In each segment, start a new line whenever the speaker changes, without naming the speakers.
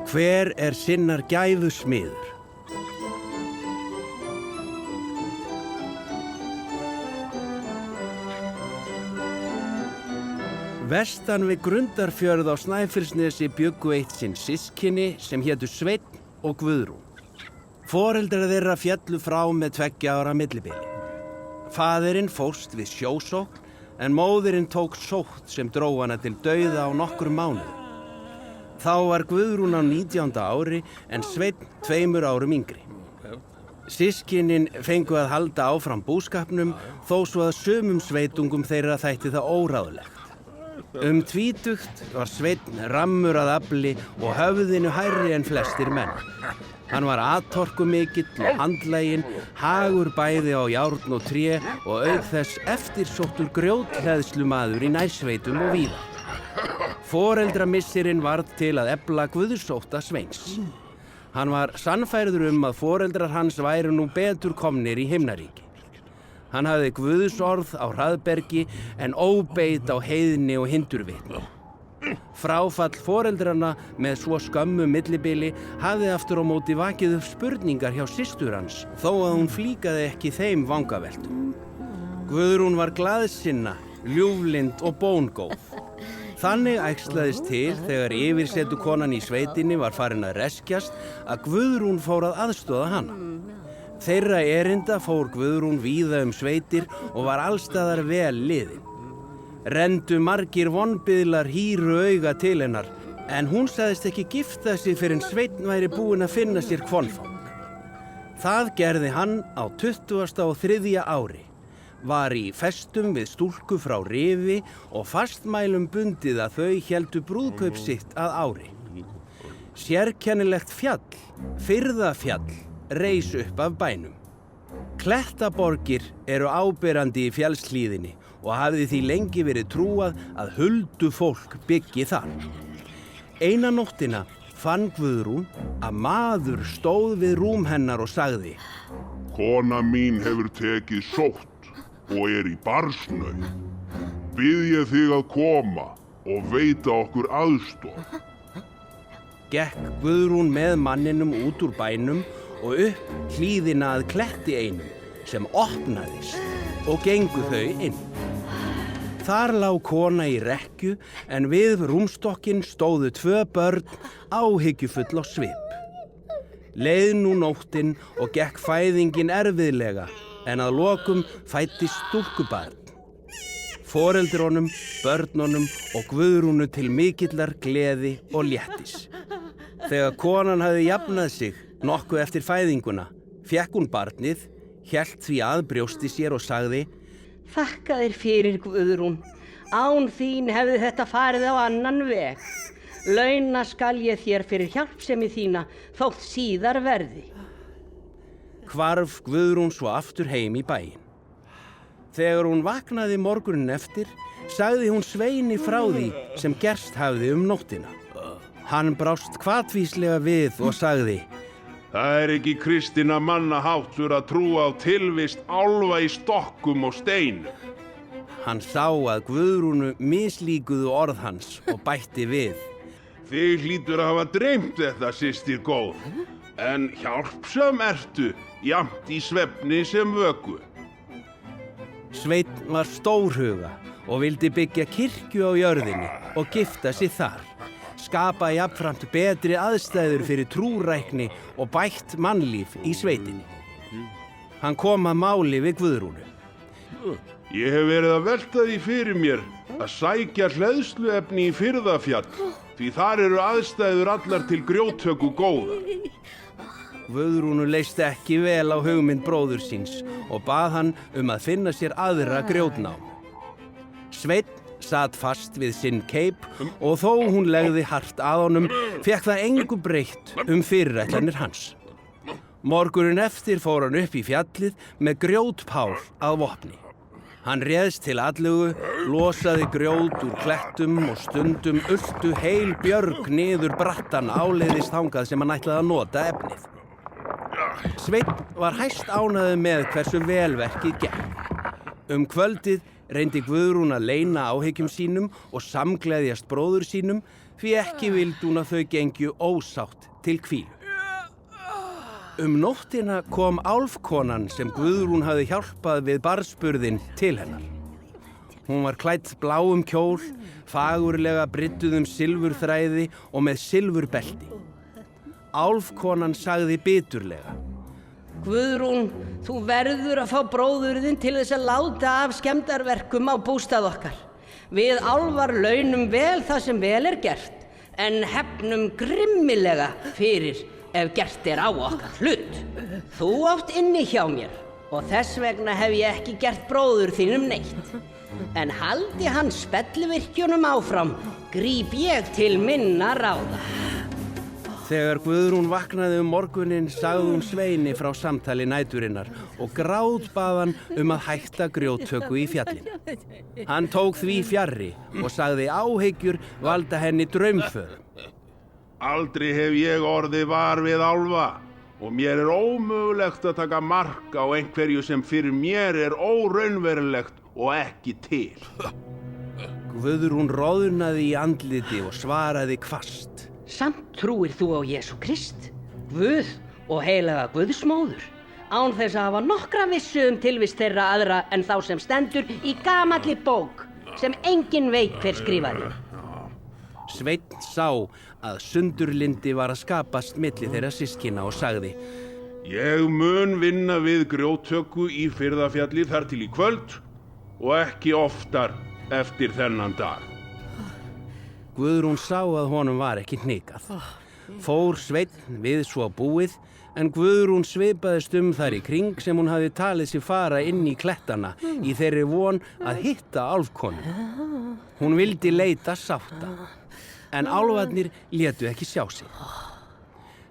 Hver sinnar gæfu smiður? Vestan við Grundarfjörð á Snæfellsnesi bjuggu eitt sinn systkini sem hétu Sveinn og Guðrún. Foreldrar þeirra féllu frá með 2 ára millibili. Faðirinn fórst við sjósókn en móðirinn tók sótt sem dró hana til dauða á nokkrum mánuðum. Þá var Guðrún á 19. ári en Sveinn 2 árum yngri. Systkinin fengu að halda áfram búskapnum þó svo að sumum sveitungum þeirra þætti það óráðlegt. Tvítugt var Sveinn rammur að afli og höfðinu hærri en flestir menn. Hann var atorkumikill og handlaginn, hagur bæði á járn og tré og auk þess eftirsóttur grjóthleðslumaður í nærsveitum og víða. Foreldramissirinn varð til að efla guðsótta Sveins. Hann var sannfærður að foreldrar hans væru nú betur komnir í himnaríki. Hann hafði guðsorð á hraðbergi en óbeit á heiðni og hindurvitni. Fráfall foreldrana með svo skömmu millibili hafði aftur á móti vakið upp spurningar hjá systur hans, þó að hún flíkaði ekki þeim vangaveltum. Guðrún var glaðsinna, ljúflynd og bóngóð. Þannig æxlaðist til þegar yfirsetukonan í sveitinni var farin að reskjast að Guðrún fór að aðstoða hana. Þeirra erinda fór Guðrún víða sveitir og var allstaðar vel liðin. Renndu margir vonbiðlar hýru auga til hennar, en hún sagðist ekki gifta sig fyrr en Sveinn væri búinn að finna sér kvenfólk. Það gerði hann á 23. ári. Var í festum við stúlku frá Rifi og fastmælum bundið að þau héldu brúðkaup sitt að ári. Sérkennilegt fjall, Firðafjall, reis upp af bænum. Klettaborgir eru áberandi í fjallshlíðinni og hafði því lengi verið trúað að huldufólk byggi þar. Eina nóttina fann Guðrún að maður stóð við rúm hennar og sagði:
Kona mín hefur tekið sótt og í barsnauð. Bið ég þig að koma og veita okkur aðstoð.
Gekk Guðrún með manninum út úr bænum og upp hlíðina að kletti einum sem opnaðist og gengu þau inn. Þar lá kona í rekkju en við rúmstokkinn stóðu 2 börn áhyggjufull á svip. Leið nú nóttin og gekk fæðingin erfiðlega en að lokum fæddist stúlkubarn. Foreldrunum, börnunum og Guðrúnu til mikillar gleði og léttis. Þegar konan hafði jafnað sig nokkuð eftir fæðinguna, fékk hún barnið, hélt því að brjósti sér og sagði:
Þakka þér fyrir, Guðrún. Án þín hefði þetta farið á annan veg. Launa skal ég þér fyrir hjálpsemi þína þótt síðar verði.
Hvarf Guðrún svo aftur heim í bæinn. Þegar hún vaknaði morgunin eftir, sagði hún Sveini frá því sem gerst hafði nóttina. Hann brást hvatvíslega við og sagði:
Það ekki kristinna manna háttur að trúa á tilvist álfa í stokkum og steinum.
Hann sá að Guðrúnu mislíkuðu orð hans og bætti við:
Þig hlýtur að hafa dreymt þetta, systir góð, en hjálpsam ertu, jafnt í svefni sem vöku.
Sveinn var stórhuga og vildi byggja kirkju á jörðinni og gifta sig þar. Skapa jafnframt betri aðstæður fyrir trúrækni og bætt mannlíf í sveitinni. Hann kom að máli við Guðrúnu.
Ég hef verið að velta því fyrir mér að sækja hleðsluefni í Firðafjall, því þar eru aðstæður allar til grjóttöku góða.
Guðrúnu leist ekki vel á hugmynd bróður síns og bað hann að finna sér aðra grjótnám. Sveinn sat fast við sinn keip og þó hún legði hart að honum, fékk það engu breytt fyrirætlanir hans. Morgunin eftir fór hann upp í fjallið með grjótpál að vopni. Hann réðst til atlögu, losaði grjót úr klettum og stundum ultu heil björg niður brattan áleiðis þangað sem hann ætlaði að nota efnið. Sveinn var hæst ánægður með hversu vel verkið gekk. Kvöldið reyndi Guðrún að leyna áhyggjum sínum og samgleðjast bróður sínum því ekki vildi hún að þau gengju ósátt til hvílu. Nóttina kom álfkonan sem Guðrún hafði hjálpað við barnsburðinn til hennar. Hún var klædd bláum kjól, fagurlega brydduðum silfurþræði og með silfurbelti. Álfkonan sagði biturlega:
Guðrún, þú verður að fá bróðurðinn til þess að láta af skemmdarverkum á bústað okkar. Við álfar launum vel það sem vel er gert, en hefnum grimmilega fyrir ef gert er á okkar hlut. Þú átt inni hjá mér og þess vegna hef ég ekki gert bróður þínum neitt. En haldi hann spellvirkjunum áfram, gríp ég til minna ráða.
Þegar Guðrún vaknaði morguninn sagði hún Sveini frá samtali næturinnar og grátbað hann að hætta grjóttöku í fjallinu. Hann tók því fjarri og sagði áhyggjur valda henni draumförum.
Aldrei hef ég orðið var við álfa og mér er ómögulegt að taka mark á einhverju sem fyrir mér er óraunverulegt og ekki til.
Guðrún roðnaði í andliti og svaraði hvasst:
Samt trúir þú á Jesú Krist, Guð og heilaga Guðsmóður, án þess að hafa nokkra vissu tilvist þeirra aðra en þá sem stendur í gamalli bók sem enginn veit hver skrifaði.
Sveinn sá að sundurlyndi var að skapast milli þeirra systkina og sagði:
Ég mun vinna við grjóttöku í Firðafjalli þar til í kvöld og ekki oftar eftir þennan dag.
Guðrún sá að honum var ekki hnikað. Fór Sveinn við svo búið, en Guðrún svipaðist þar í kring sem hún hafði talið sig fara inn í klettana í þeirri von að hitta álfkonu. Hún vildi leita sátta, en álfarnir létu ekki sjá sig.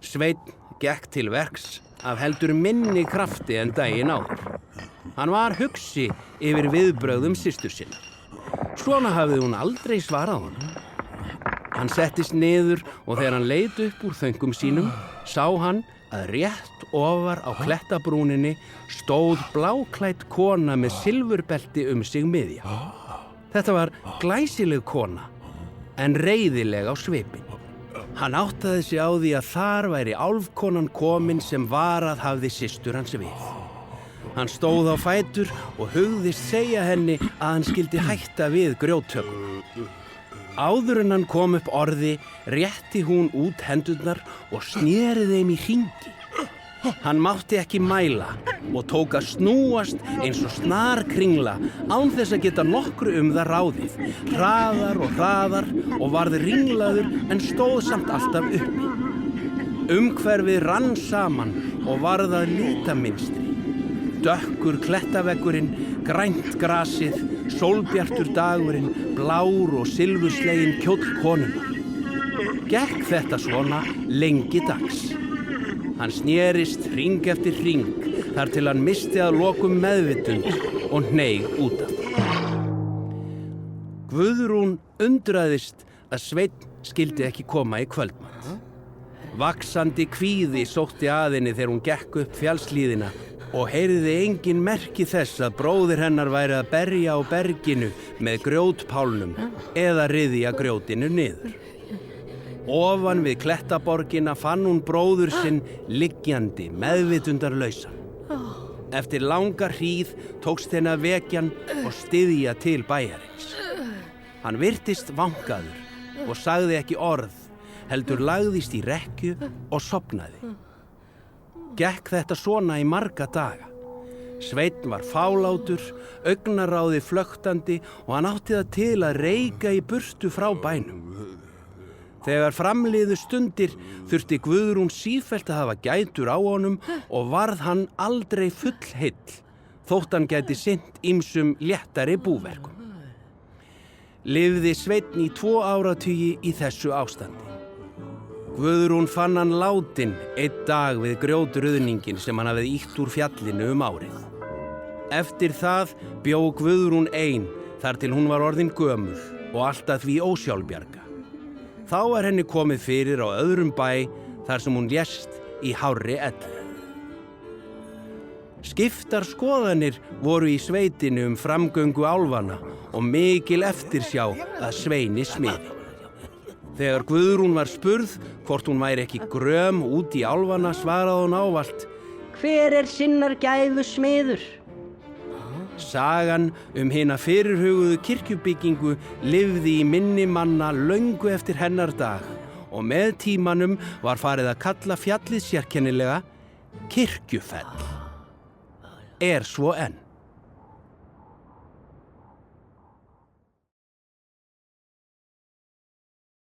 Sveinn gekk til verks af heldur minni krafti en daginn áður. Hann var hugsi yfir viðbrögðum systur sinna. Svona hafði hún aldrei svarað honum. Hann settist niður og þegar hann leit upp úr þöngum sínum sá hann að rétt ofar á klettabrúninni stóð bláklædd kona með silfurbelti sig miðja. Þetta var glæsileg kona, en reiðileg á svipinn. Hann áttaði sig á því að þar væri álfkonan komin sem varað hafði systur hans við. Hann stóð á fætur og hugðist segja henni að hann skyldi hætta við grjóttöku. Áður en hann kom upp orði, rétti hún út hendurnar og sneri þeim í hringi. Hann mátti ekki mæla og tók að snúast eins og snarkringla án þess að geta nokkru það ráðið, hraðar og varð ringlaður en stóð samt alltaf uppi. Umhverfið rann saman og varð að litamynstri. Dökkur klettaveggurinn, grænt grasið, sólbjartur dagurinn, blár og silfursleginn kjóll konunnar. Gekk þetta svona lengi dags. Hann snerist hring eftir hring þar til hann missti að lokum meðvitund og hneig út af. Guðrún undraðist að Sveinn skyldi ekki koma í kvöldmat. Vaxandi kvíði sótti að henni þegar hún gekk upp fjallslíðina og heyrði engin merki þess að bróðir hennar væri að berja á berginu með grjótpálnum eða ryðja grjótinu niður. Ofan við klettaborgina fann hún bróður sinn liggjandi, meðvitundarlausan. Eftir langa hríð tókst henni að vekja hann og styðja til bæjarins. Hann virtist vankaður og sagði ekki orð, heldur lagðist í rekkju og sofnaði. Gekk þetta svona í marga daga. Sveinn var fálátur, augnaráði flöktandi og hann átti það til að reika í burtu frá bænum. Þegar framliðu stundir þurfti Guðrún sífellt að hafa gætur á honum og varð hann aldrei fullheill, þótt hann gæti sinnt ýmsum léttari búverkum. Lifði Sveinn í 2 áratugi í þessu ástandi. Guðrún fann hann látinn einn dag við grjótruðningin sem hann hafði ýtt úr fjallinu árið. Eftir það bjó Guðrún ein þar til hún var orðin gömul og alltaf því ósjálfbjarga. Þá var henni komið fyrir á öðrum bæ þar sem hún lést í hárri elli. Skiptar skoðanir voru í sveitinu framgöngu álfanna og mikil eftirsjá að Sveini smiði. Þegar Guðrún var spurð hvort hún væri ekki gröm út í álfanna svaraði hún ávallt:
Hver sinnar gæfu smiður?
Sagan hina fyrirhuguðu kirkjubyggingu lifði í minni manna löngu eftir hennar dag og með tímanum var farið að kalla fjallið sérkennilega Kirkjufell. Svo enn.